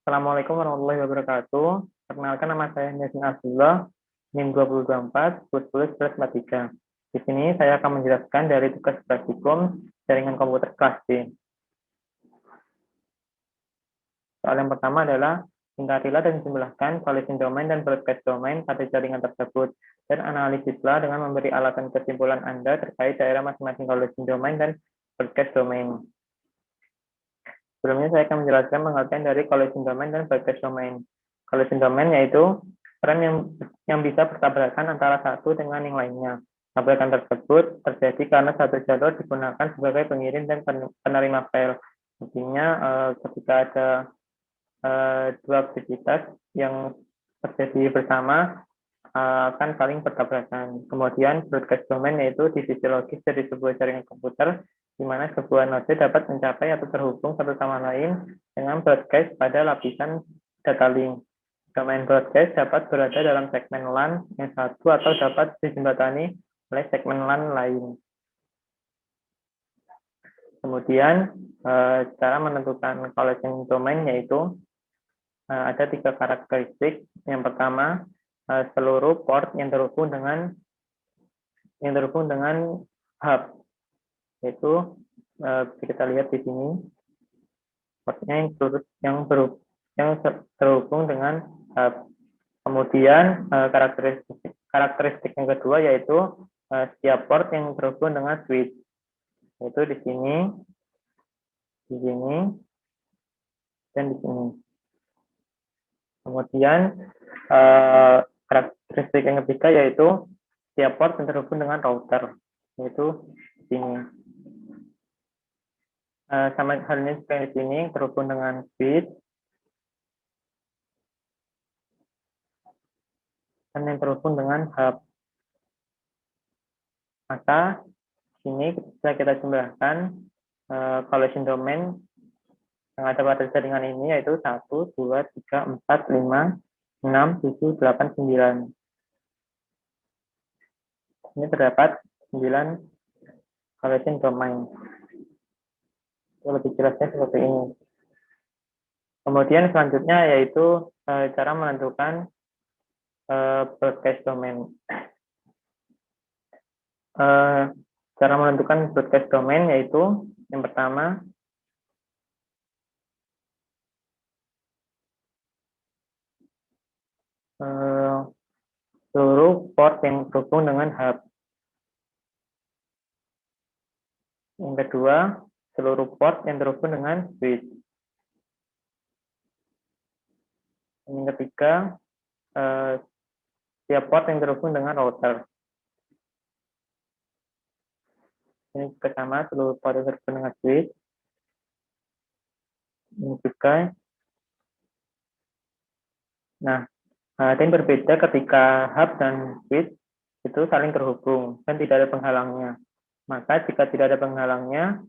Assalamualaikum warahmatullahi wabarakatuh. Perkenalkan, nama saya Yasin Abdullah, NIM 2024, 101143. Di sini saya akan menjelaskan dari tugas praktikum jaringan komputer kelas D. Soal yang pertama adalah singkatilah dan jumlahkan collision domain dan broadcast domain pada jaringan tersebut, dan analisislah dengan memberi alasan kesimpulan Anda terkait daerah masing-masing collision domain dan broadcast domain. Sebelumnya saya akan menjelaskan pengertian dari collision domain dan broadcast domain. Collision domain yaitu frame yang bisa bertabrakan antara satu dengan yang lainnya. Tabrakan tersebut terjadi karena satu jalur digunakan sebagai pengirim dan penerima file. Intinya ketika ada dua aktivitas yang terjadi bersama akan saling bertabrakan. Kemudian broadcast domain yaitu divisi logis dari sebuah jaringan komputer di mana sebuah node dapat mencapai atau terhubung satu sama lain dengan broadcast pada lapisan data link. Domain broadcast dapat berada dalam segmen LAN yang satu atau dapat dijembatani oleh segmen LAN lain. Kemudian cara menentukan collision domain yaitu ada 3 karakteristik. Yang pertama, seluruh port yang terhubung dengan hub, yaitu kita lihat di sini portnya yang terhubung dengan hub. Kemudian karakteristik yang kedua yaitu setiap port yang terhubung dengan switch, yaitu di sini, dan di sini. Kemudian karakteristik yang ketiga yaitu setiap port yang terhubung dengan router, yaitu di sini. Sama halnya seperti di sini, terhubung dengan switch, dan yang terhubung dengan hub. Maka sini bisa kita jumlahkan collision domain yang ada pada jaringan ini yaitu 1, 2, 3, 4, 5, 6, 7, 8, 9. Ini terdapat 9 collision domain. Lebih jelasnya seperti ini. Kemudian selanjutnya yaitu cara menentukan broadcast domain. Cara menentukan broadcast domain yaitu yang pertama, seluruh port yang terhubung dengan hub. Yang kedua, seluruh port yang terhubung dengan switch. Yang ketiga, setiap port yang terhubung dengan router. Ini juga sama, seluruh port yang terhubung dengan switch. Ini juga. Nah, ada yang berbeda ketika hub dan switch itu saling terhubung dan tidak ada penghalangnya. Maka jika tidak ada penghalangnya,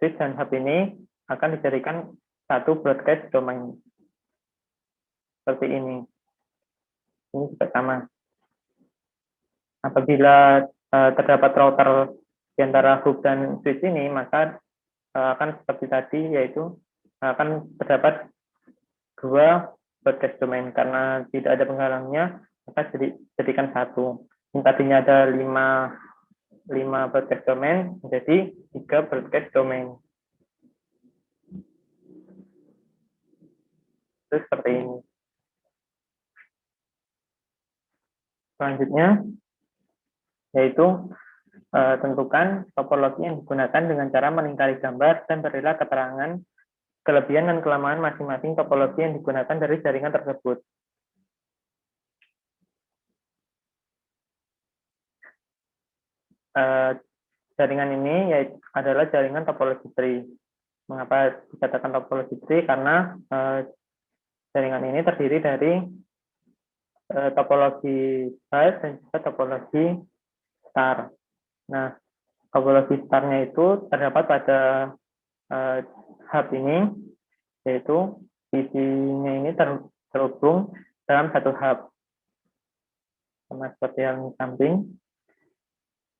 switch dan hub ini akan dijadikan satu broadcast domain. Seperti ini. Ini juga sama. Apabila terdapat router di antara hub dan switch ini, maka akan seperti tadi, yaitu akan terdapat dua broadcast domain. Karena tidak ada penghalangnya, maka jadikan satu. Yang tadinya ada 5 broadcast domain, menjadi 3 broadcast domain. Itu seperti ini. Selanjutnya, yaitu tentukan topologi yang digunakan dengan cara melingkari gambar dan berilah keterangan kelebihan dan kelemahan masing-masing topologi yang digunakan dari jaringan tersebut. Jaringan ini adalah jaringan topologi tree. Mengapa dikatakan topologi tree? Karena jaringan ini terdiri dari topologi bus dan juga topologi star. Nah, topologi starnya itu terdapat pada hub ini, yaitu visinya ini terhubung dalam satu hub. Sama seperti yang samping.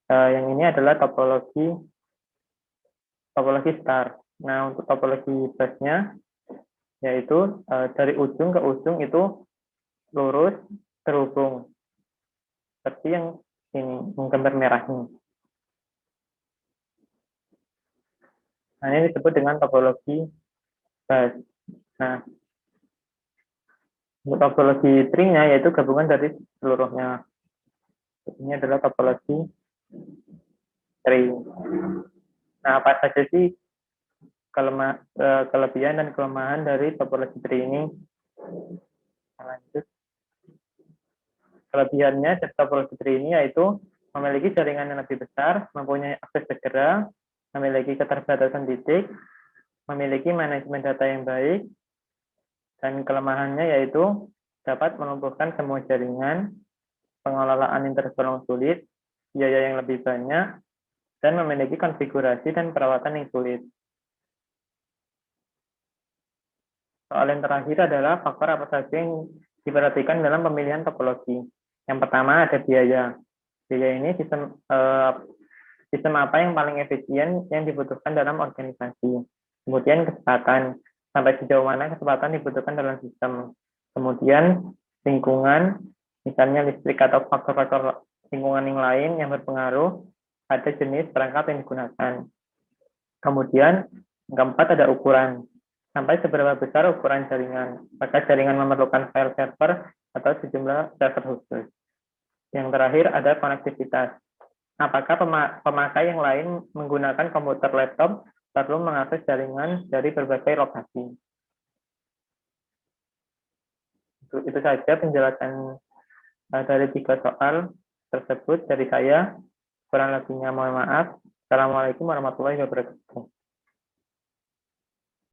Yang ini adalah topologi star. Nah, untuk topologi busnya yaitu dari ujung ke ujung itu lurus terhubung, seperti yang ini gambar merah ini. Nah, ini disebut dengan topologi bus. Nah, untuk topologi tree-nya yaitu gabungan dari seluruhnya. Ini adalah topologi tree. Nah, apa saja sih kelebihan dan kelemahan dari topologi tree ini? Lanjut. Kelebihannya dari topologi tree ini yaitu memiliki jaringan yang lebih besar, mempunyai akses segera, memiliki keterbatasan titik, memiliki manajemen data yang baik, dan kelemahannya yaitu dapat melumpuhkan semua jaringan, pengelolaan interval yang sulit, biaya yang lebih banyak, dan memiliki konfigurasi dan perawatan yang sulit. Soal yang terakhir adalah faktor apa saja yang diperhatikan dalam pemilihan topologi. Yang pertama ada biaya. Biaya ini sistem apa yang paling efisien yang dibutuhkan dalam organisasi. Kemudian kecepatan, sampai sejauh mana kecepatan dibutuhkan dalam sistem. Kemudian lingkungan, misalnya listrik atau faktor-faktor lingkungan yang lain yang berpengaruh pada jenis perangkat yang digunakan. Kemudian keempat ada ukuran, sampai seberapa besar ukuran jaringan. Apakah jaringan memerlukan file server atau sejumlah server khusus. Yang terakhir ada konektivitas. Apakah pemakai yang lain menggunakan komputer laptop perlu mengakses jaringan dari berbagai lokasi. Itu saja penjelasan dari 3 soal tersebut dari saya. Kurang lebihnya mohon maaf. Assalamualaikum warahmatullahi wabarakatuh.